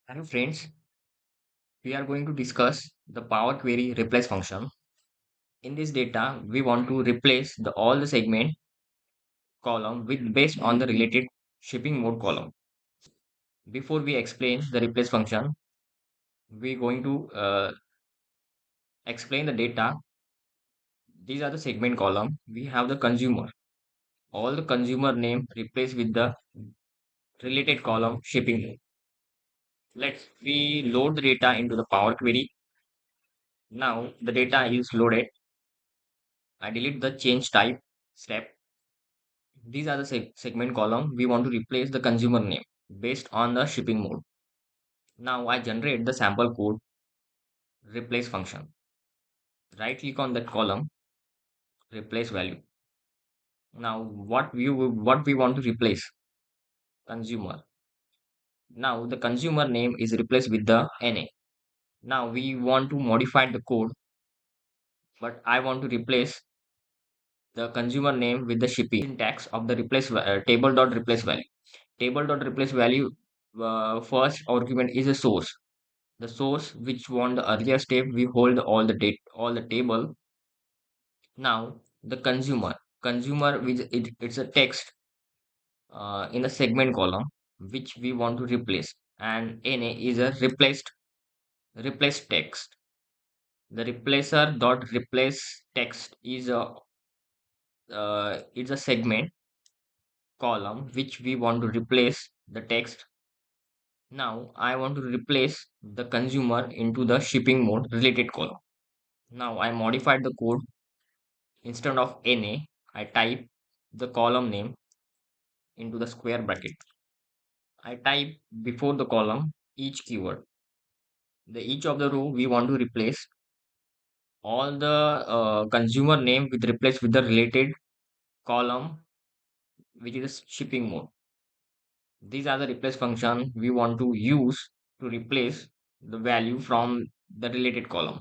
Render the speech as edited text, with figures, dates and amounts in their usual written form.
Hello friends, we are going to discuss the Power Query replace function. In this data, we want to replace all the segment column with based on the related shipping mode column. Before we explain the replace function, we're going to explain the data. These are the segment column. We have the consumer. All the consumer name replaced with the related column shipping mode. Let's we load the data into the Power Query. Now the data is loaded. I delete the change type step. These are the segment column. We want to replace the consumer name based on the shipping mode. Now I generate the sample code replace function. Right click on that column, replace value. Now what we want to replace? Consumer. Now the consumer name is replaced with the NA. Now we want to modify the code, but I want to replace the consumer name with the shipping syntax of the table.replace value. Table.replace value first argument is a source. The source which want the earlier step, we hold all the table. Now the consumer which it's a text in the segment column which we want to replace, and NA is a replace text. The replacer dot replace text is a it's a segment column which we want to replace the text. Now I want to replace the consumer into the shipping mode related column. Now I modified the code. Instead of NA, I type the column name into the square bracket. I type before the column each keyword. The each of the row we want to replace all the consumer name with replace with the related column which is the shipping mode. These are the replace function we want to use to replace the value from the related column.